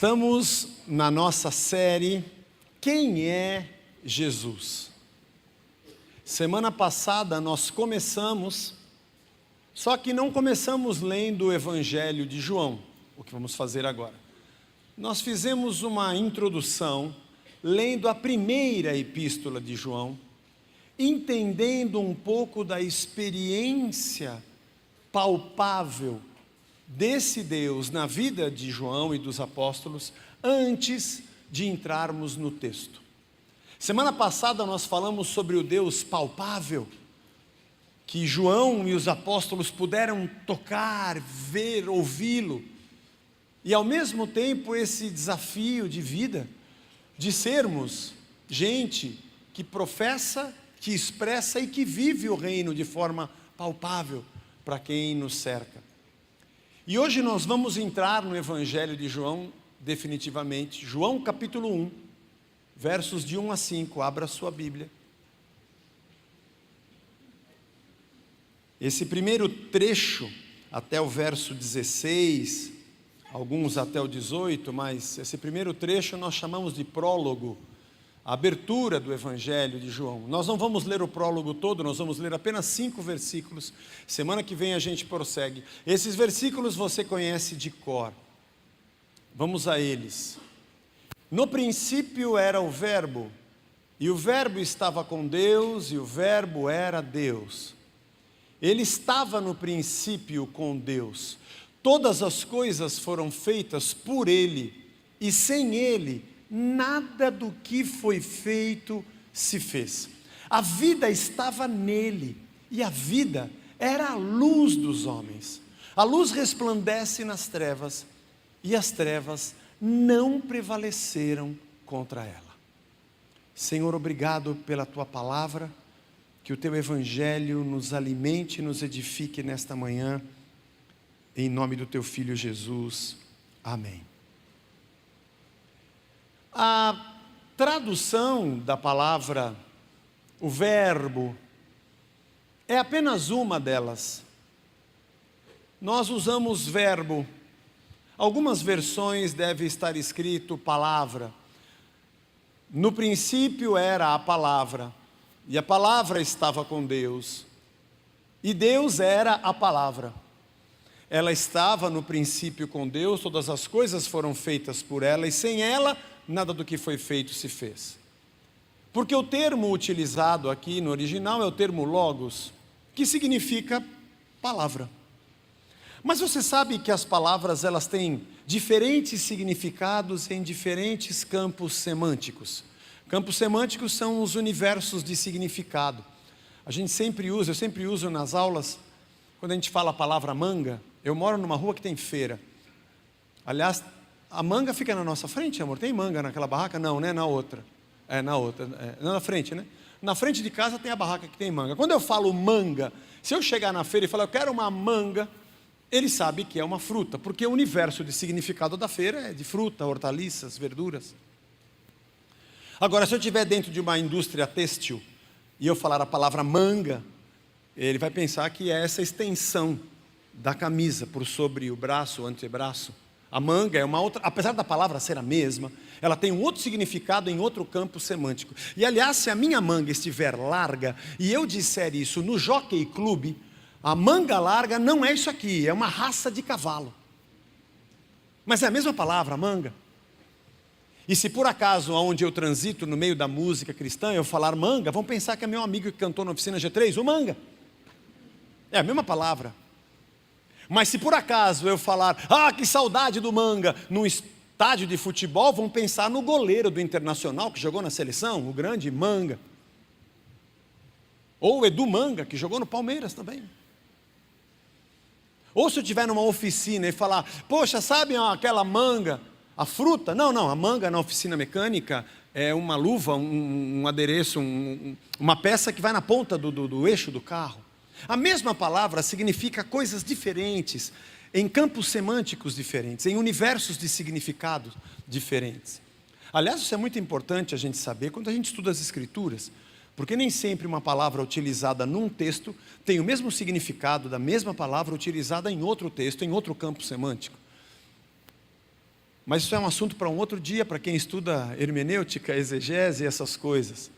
Estamos na nossa série Quem é Jesus? Semana passada nós começamos, só que não começamos lendo o Evangelho de João, o que vamos fazer agora. Nós fizemos uma introdução, lendo a primeira epístola de João, entendendo um pouco da experiência palpável desse Deus na vida de João e dos apóstolos, antes de entrarmos no texto. Semana passada nós falamos sobre o Deus palpável, que João e os apóstolos puderam tocar, ver, ouvi-lo, e ao mesmo tempo esse desafio de vida, de sermos gente que professa, que expressa e que vive o reino de forma palpável para quem nos cerca. E hoje nós vamos entrar no Evangelho de João definitivamente, João capítulo 1, versos de 1 a 5, abra sua Bíblia. Esse primeiro trecho, até o verso 16, alguns até o 18, mas esse primeiro trecho nós chamamos de prólogo, a abertura do Evangelho de João. Nós não vamos ler o prólogo todo, nós vamos ler apenas 5 versículos. Semana que vem a gente prossegue. Esses versículos você conhece de cor. Vamos a eles. No princípio era o Verbo, e o Verbo estava com Deus, e o Verbo era Deus. Ele estava no princípio com Deus. Todas as coisas foram feitas por Ele, e sem Ele, nada do que foi feito se fez. A vida estava nele, e a vida era a luz dos homens. A luz resplandece nas trevas, e as trevas não prevaleceram contra ela. Senhor, obrigado pela Tua palavra, que o Teu Evangelho nos alimente e nos edifique nesta manhã, em nome do Teu Filho Jesus, amém. A tradução da palavra, o verbo, é apenas uma delas. Nós usamos verbo. Algumas versões deve estar escrito palavra. No princípio era a palavra, e a palavra estava com Deus, e Deus era a palavra. Ela estava no princípio com Deus, todas as coisas foram feitas por ela, e sem ela, nada do que foi feito se fez. Porque o termo utilizado aqui no original é o termo logos, que significa palavra. Mas você sabe que as palavras elas têm diferentes significados em diferentes campos semânticos. Campos semânticos são os universos de significado. A gente sempre usa, eu sempre uso nas aulas, quando a gente fala a palavra manga. Eu moro numa rua que tem feira. Aliás, a manga fica na nossa frente, amor? Tem manga naquela barraca? Não, né? Na outra. Na outra. Na frente, né? Na frente de casa tem a barraca que tem manga. Quando eu falo manga, se eu chegar na feira e falar, eu quero uma manga, ele sabe que é uma fruta, porque o universo de significado da feira é de fruta, hortaliças, verduras. Agora, se eu estiver dentro de uma indústria têxtil e eu falar a palavra manga, ele vai pensar que é essa extensão da camisa por sobre o braço, o antebraço. A manga é uma outra, apesar da palavra ser a mesma, ela tem um outro significado em outro campo semântico. E aliás, se a minha manga estiver larga, e eu disser isso no Jockey Club, a manga larga não é isso aqui, é uma raça de cavalo. Mas é a mesma palavra, manga. E se por acaso, onde eu transito no meio da música cristã, eu falar manga, vão pensar que é meu amigo que cantou na oficina G3, o manga. É a mesma palavra. Mas se por acaso eu falar, que saudade do manga, num estádio de futebol, vão pensar no goleiro do Internacional, que jogou na seleção, o grande Manga. Ou o Edu Manga, que jogou no Palmeiras também. Ou se eu estiver numa oficina e falar, poxa, sabe aquela manga, a fruta? Não, a manga na oficina mecânica é uma luva, um adereço, uma peça que vai na ponta do eixo do carro. A mesma palavra significa coisas diferentes, em campos semânticos diferentes, em universos de significados diferentes. Aliás, isso é muito importante a gente saber quando a gente estuda as Escrituras, porque nem sempre uma palavra utilizada num texto tem o mesmo significado da mesma palavra utilizada em outro texto, em outro campo semântico. Mas isso é um assunto para um outro dia, para quem estuda hermenêutica, exegese e essas coisas.